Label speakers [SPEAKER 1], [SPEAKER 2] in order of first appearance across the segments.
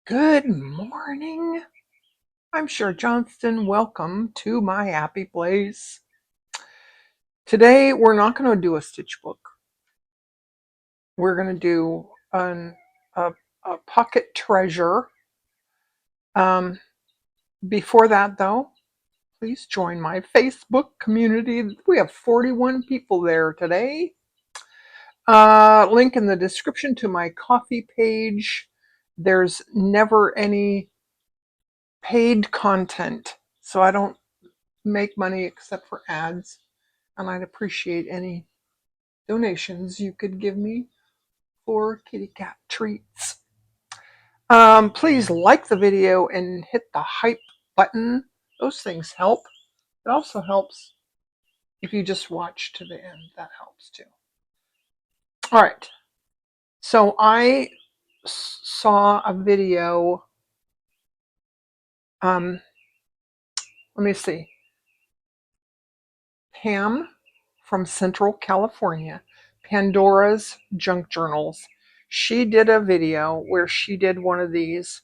[SPEAKER 1] Good morning. I'm Cher Johnston. Welcome to my happy place. Today we're not going to do a stitch book. We're going to do a, a pocket treasure. Um, Before that, though, please join my Facebook community. We have 41 people there today. Link in the description to my coffee page. There's never any paid content, so I don't make money except for ads, and I'd appreciate any donations you could give me for kitty cat treats. Please like the video and hit the hype button. Those things help. It also helps if you just watch to the end. That helps too. All right. So I saw a video. Let me see. Pam from Central California, Pandora's Junk Journals. She did a video where she did one of these,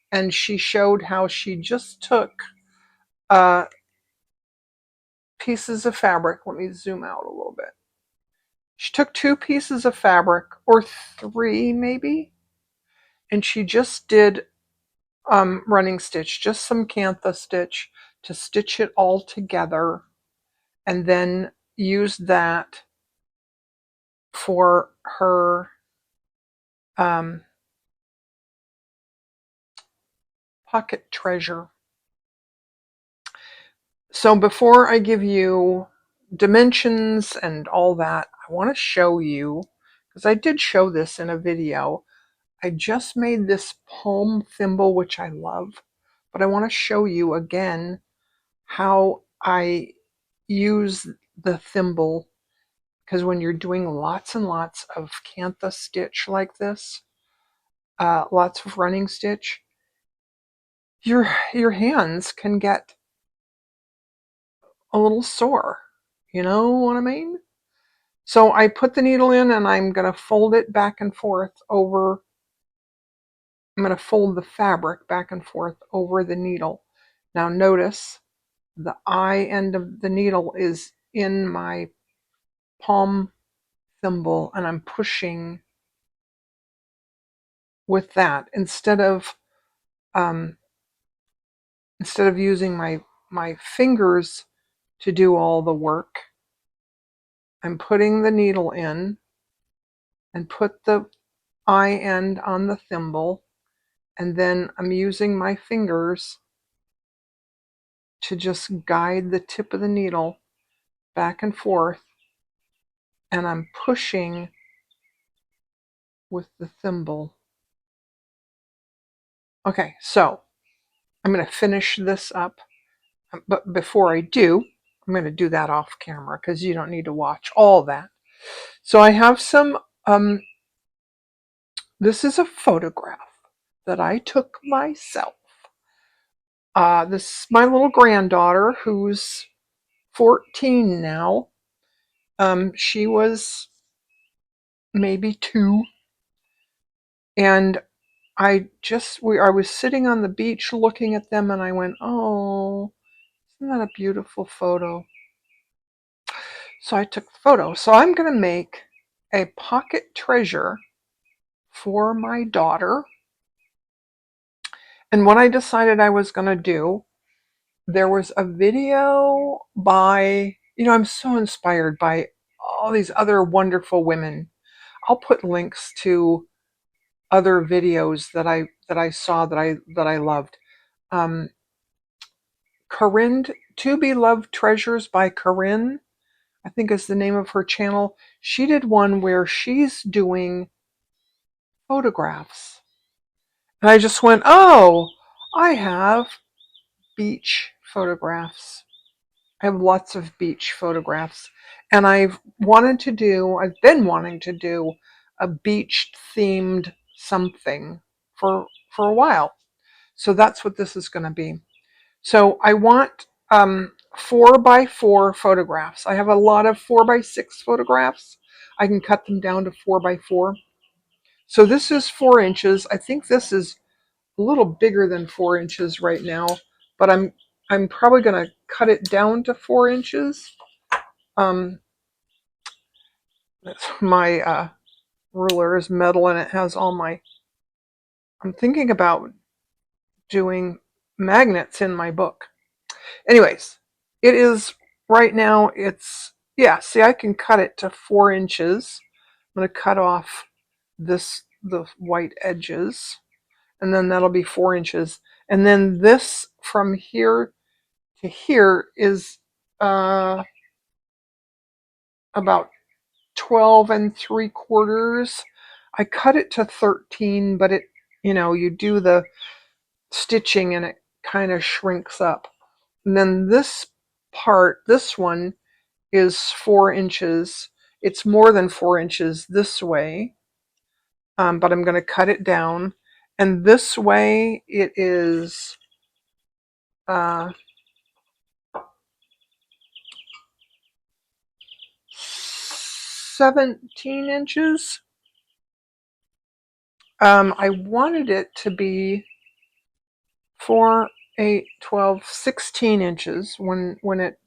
[SPEAKER 1] and she showed how she just took uh, pieces of fabric. Let me zoom out a little bit. She took two pieces of fabric, or three maybe, and she just did running stitch, just some Kantha stitch to stitch it all together, and then used that for her pocket treasure. So before I give you dimensions and all that, I want to show you, because I did show this in a video. I just made this palm thimble, which I love, but I want to show you again how I use the thimble, because when you're doing lots and lots of Kantha stitch like this, lots of running stitch, your hands can get a little sore. You know what I mean? So I put the needle in and I'm going to fold it back and forth over. I'm going to fold the fabric back and forth over the needle. Now notice the eye end of the needle is in my palm thimble, and I'm pushing with that um, instead of using my fingers to do all the work. I'm putting the needle in and put the eye end on the thimble, and then I'm using my fingers to just guide the tip of the needle back and forth, and I'm pushing with the thimble. Okay, so I'm going to finish this up, but before I do, I'm going to do that off camera because you don't need to watch all that. So I have some, this is a photograph that I took myself. This is my little granddaughter who's 14 now. She was maybe 2, and I was sitting on the beach looking at them, and I went, "Oh, isn't that a beautiful photo?" So I took the photo. So I'm going to make a pocket treasure for my daughter. And what I decided I was going to do, there was a video by, I'm so inspired by all these other wonderful women. I'll put links to other videos that I saw that I loved. Corinne, To Be Loved Treasures by Corinne, I think is the name of her channel. She did one where she's doing photographs. And I just went, oh, I have beach photographs. I have lots of beach photographs. And I've been wanting to do a beach themed something for a while. So that's what this is going to be. So I want 4x4 photographs. I have a lot of 4x6 photographs. I can cut them down to 4x4. So this is 4 inches. I think this is a little bigger than 4 inches right now, but I'm probably going to cut it down to 4 inches. Um, my ruler is metal and it has all my. I'm thinking about doing magnets in my book. Anyways, it is right now. It's yeah. See, I can cut it to 4 inches. I'm going to cut off the white edges, and then that'll be 4 inches. And then this from here to here is about 12 3/4. I cut it to 13, but it, you do the stitching and it kind of shrinks up. And then this part, this one is 4 inches. It's more than 4 inches this way, but I'm going to cut it down. And this way it is uh, 17 inches. I wanted it to be 4, 8, 12, 16 inches when it,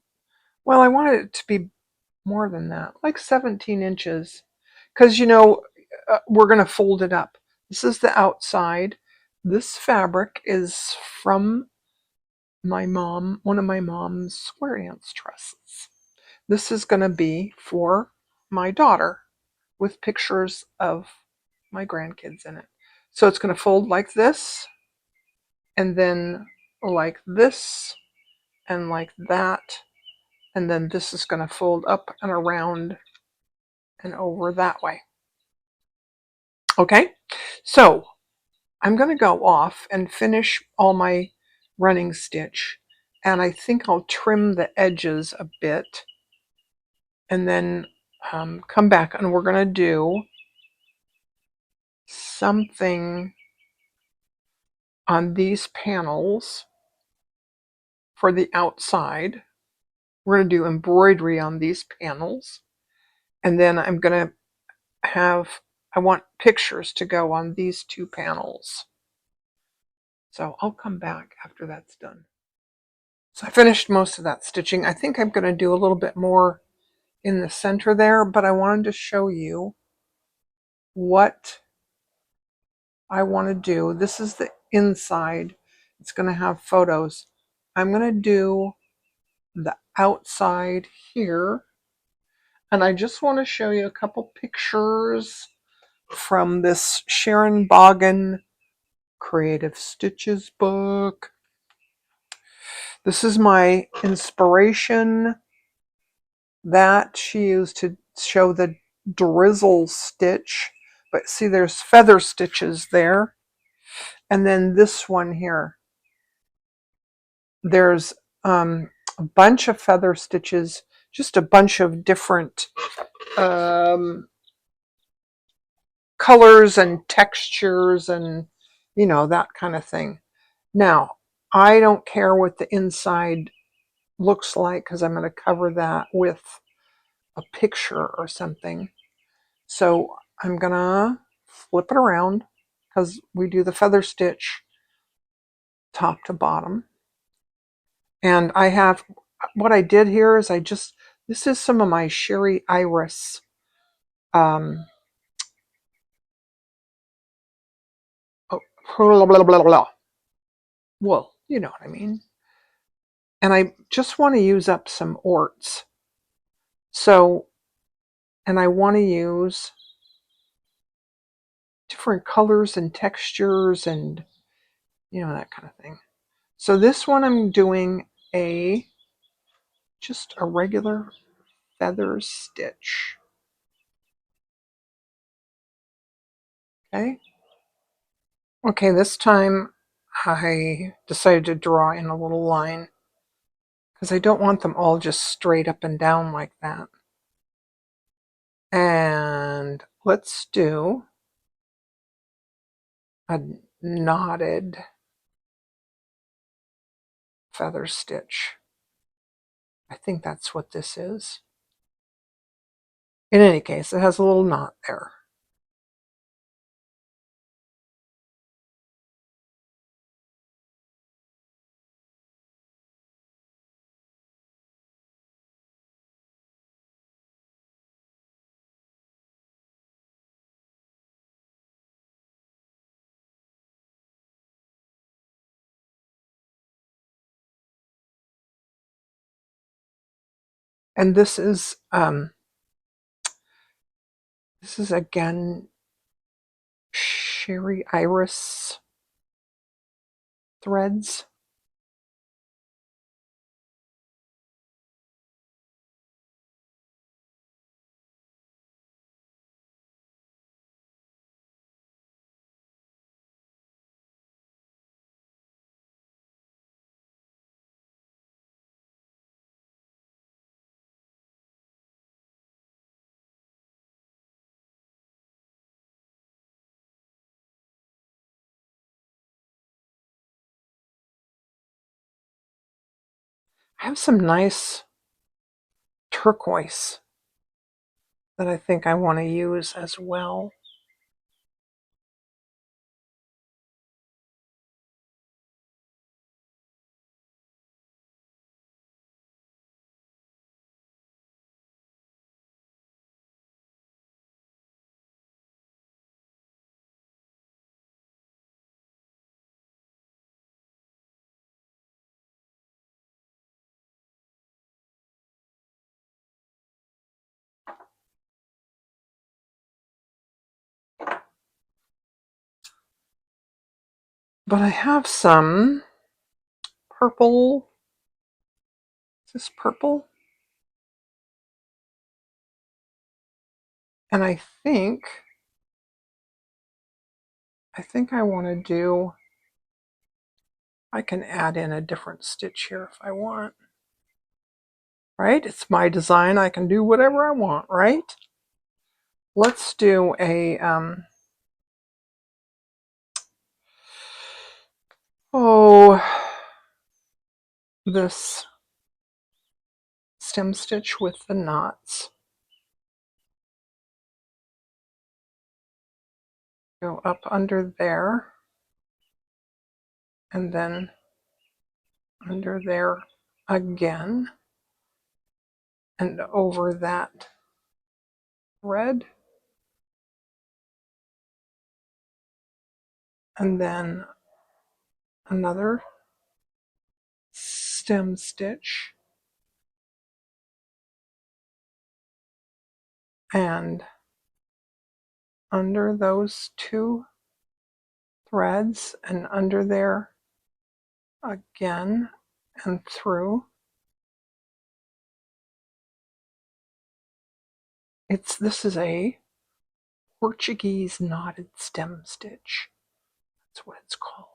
[SPEAKER 1] well, I wanted it to be more than that, like 17 inches. Because, we're going to fold it up. This is the outside. This fabric is from my mom, one of my mom's square dance dresses. This is going to be for my daughter with pictures of my grandkids in it. So it's going to fold like this, and then like this, and like that. And then this is going to fold up and around and over that way. Okay, so I'm going to go off and finish all my running stitch. And I think I'll trim the edges a bit and then come back, and we're going to do something on these panels for the outside. We're going to do embroidery on these panels. And then I'm going to I want pictures to go on these two panels. So I'll come back after that's done. So I finished most of that stitching. I think I'm going to do a little bit more in the center there, but I wanted to show you what I want to do. This is the inside. It's going to have photos. I'm going to do the outside here. And I just want to show you a couple pictures from this Sharon Boggon Creative Stitches book. This is my inspiration that she used to show the Drizzle stitch. But see, there's feather stitches there. And then this one here. There's a bunch of feather stitches, just a bunch of different colors and textures and, that kind of thing. Now, I don't care what the inside looks like because I'm going to cover that with a picture or something. So I'm going to flip it around because we do the feather stitch top to bottom. And I have, what I did here is this is some of my Sherri Iris blah, blah, blah, blah. Well, you know what I mean. And I just want to use up some orts. So, and I want to use different colors and textures and, that kind of thing. So this one I'm doing just a regular feather stitch. Okay. Okay, this time I decided to draw in a little line because I don't want them all just straight up and down like that. And let's do a knotted feather stitch. I think that's what this is. In any case, it has a little knot there. And this is again Sherri Iris threads. I have some nice turquoise that I think I want to use as well. But I have some purple. Is this purple? And I think I want to do, I can add in a different stitch here if I want. Right? It's my design. I can do whatever I want, right? Let's do a, this stem stitch with the knots. Go up under there, and then under there again, and over that thread, and then another stem stitch, and under those two threads, and under there again, and through. This is a Portuguese knotted stem stitch. That's what it's called.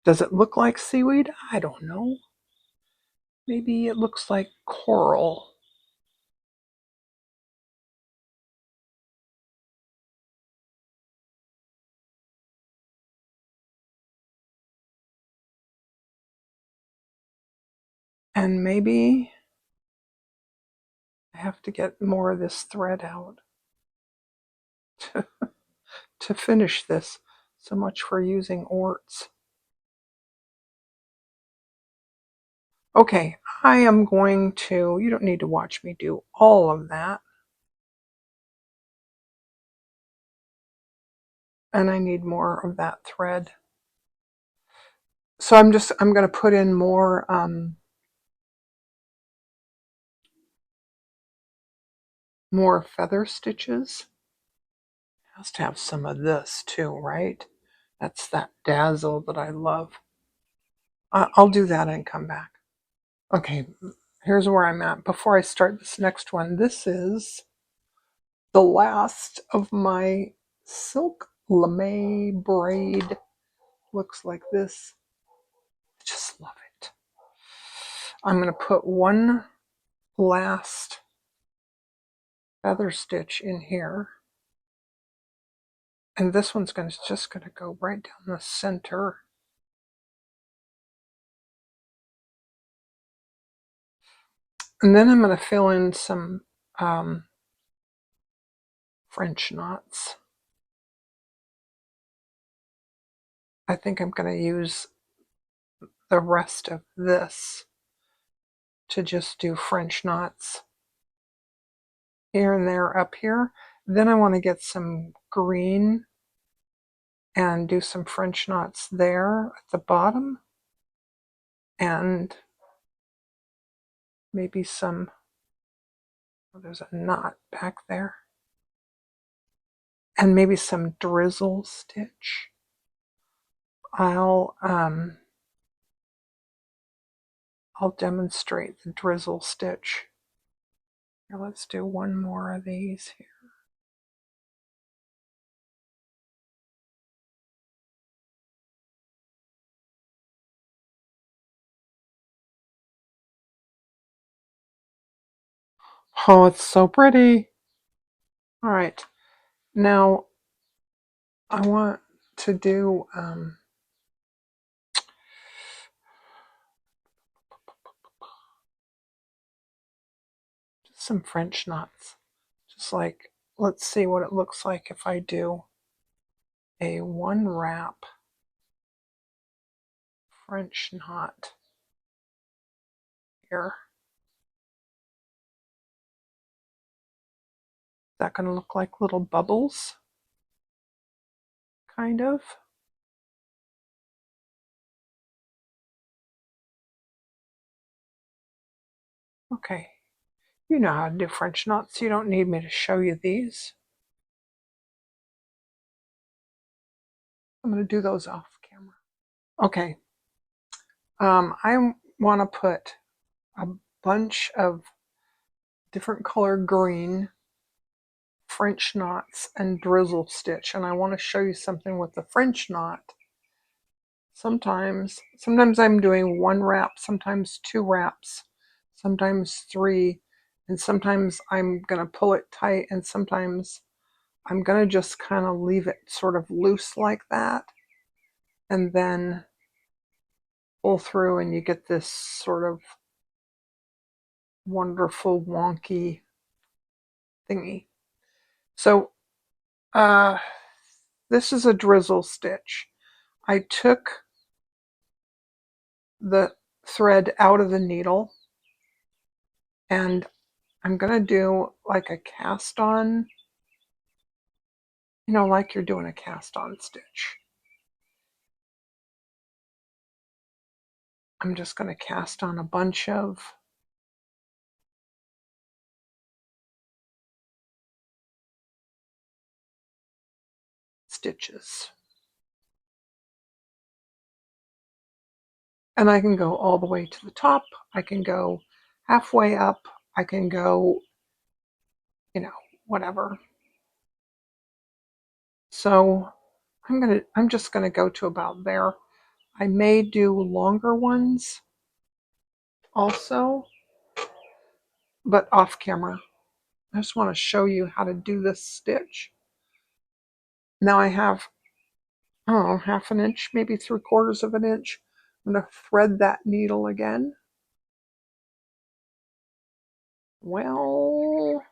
[SPEAKER 1] Does it look like seaweed? I don't know. Maybe it looks like coral. And maybe I have to get more of this thread out to finish this. So much for using orts. Okay, I am going to, you don't need to watch me do all of that. And I need more of that thread. So I'm going to put in more more feather stitches. It has to have some of this too, right? That's that dazzle that I love. I'll do that and come back. Okay, here's where I'm at. Before I start this next one, this is the last of my silk lame braid. Looks like this. I just love it. I'm going to put one last feather stitch in here. And this one's just going to go right down the center. And then I'm going to fill in some French knots. I think I'm going to use the rest of this to just do French knots here and there up here. Then I want to get some green and do some French knots there at the bottom, and maybe some, oh, there's a knot back there, and maybe some drizzle stitch. I'll demonstrate the drizzle stitch. Here, let's do one more of these here. Oh, it's so pretty. All right, now I want to do just some French knots. Just like, let's see what it looks like if I do a one wrap French knot here. Is that going to look like little bubbles? Kind of. Okay. You know how to do French knots. You don't need me to show you these. I'm going to do those off camera. Okay. I want to put a bunch of different color green French knots and drizzle stitch, and I want to show you something with the French knot. Sometimes I'm doing one wrap, sometimes two wraps, sometimes three, and sometimes I'm going to pull it tight, and sometimes I'm going to just kind of leave it sort of loose like that, and then pull through, and you get this sort of wonderful wonky thingy. So this is a drizzle stitch. I took the thread out of the needle, and I'm going to do like a cast on, you know, like you're doing a cast on stitch. I'm just going to cast on a bunch of stitches. And I can go all the way to the top. I can go halfway up. I can go, you know, whatever. So I'm just gonna go to about there. I may do longer ones also, but off camera. I just want to show you how to do this stitch. Now I have, oh, half an inch, maybe 3/4 of an inch. I'm gonna thread that needle again. Well,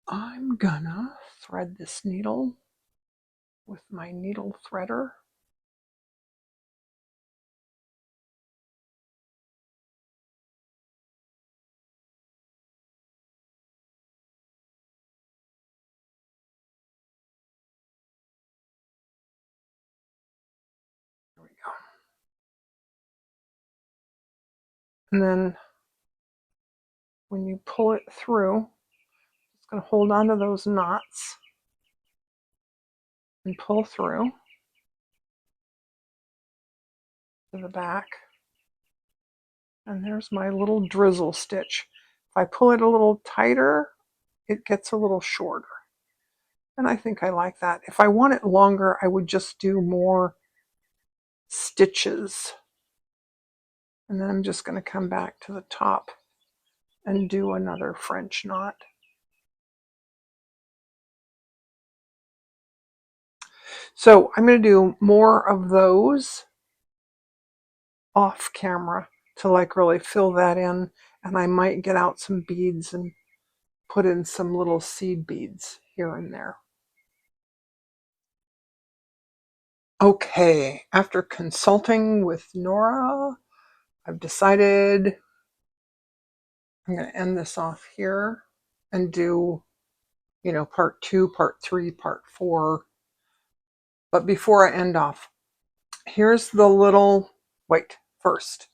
[SPEAKER 1] I'm gonna thread this needle with my needle threader. There we go. And then when you pull it through, it's going to hold on to those knots and pull through to the back. And there's my little drizzle stitch. If I pull it a little tighter, it gets a little shorter. And I think I like that. If I want it longer, I would just do more stitches. And then I'm just going to come back to the top and do another French knot. So I'm going to do more of those off camera to like really fill that in, and I might get out some beads and put in some little seed beads here and there. Okay, after consulting with Nora, I've decided I'm going to end this off here and do, part 2, part 3, part 4. But before I end off, here's the little, wait, first,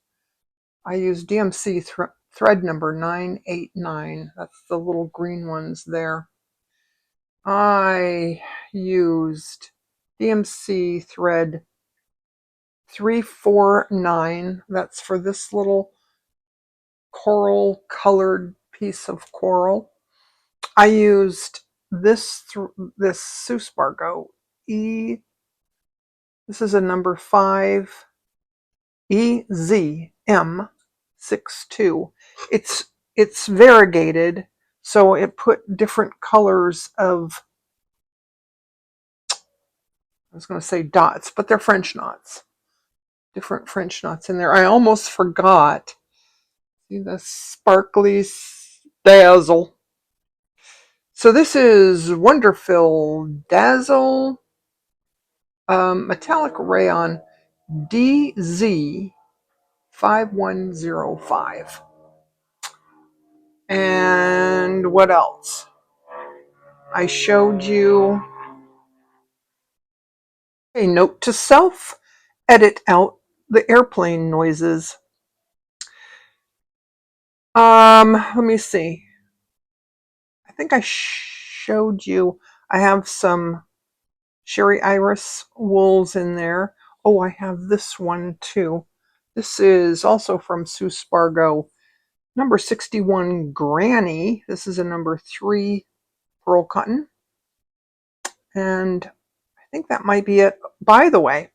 [SPEAKER 1] I use DMC thread number 989. That's the little green ones there. I used DMC thread 349. That's for this little coral colored piece of coral. I used this Suspargo E. This is a number 5 EZM62. It's variegated, so it put different colors of, I was going to say dots, but they're French knots. Different French knots in there. I almost forgot. See the sparkly dazzle. So this is Wonderful Dazzle Metallic Rayon DZ5105. And what else? I showed you a note to self, edit out the airplane noises. Let me see. I think I showed you, I have some Sherri Iris wools in there. Oh, I have this one too. This is also from Suspargo, number 61 Granny. This is a number 3 pearl cotton. And I think that might be it. By the way,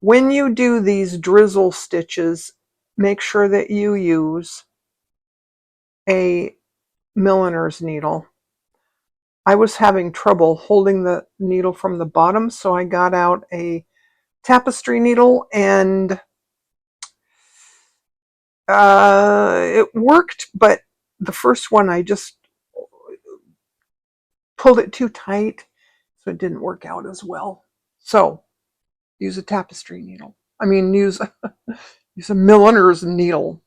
[SPEAKER 1] when you do these drizzle stitches, make sure that you use a milliner's needle. I was having trouble holding the needle from the bottom, so I got out a tapestry needle, and it worked, but the first one I just pulled it too tight, so it didn't work out as well. So use a tapestry needle. I mean, use a milliner's needle.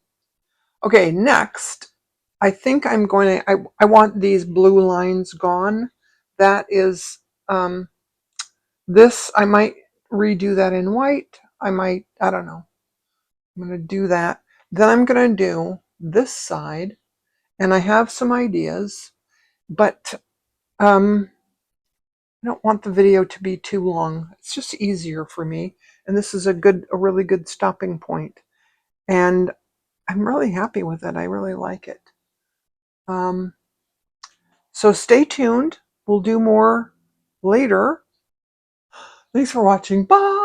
[SPEAKER 1] Okay, next, I think I'm going to, I want these blue lines gone. That is, this, I might redo that in white. I don't know. I'm going to do that. Then I'm going to do this side, and I have some ideas, but I don't want the video to be too long. It's just easier for me, and this is a really good stopping point. And I'm really happy with it. I really like it. So stay tuned. We'll do more later. Thanks for watching. Bye.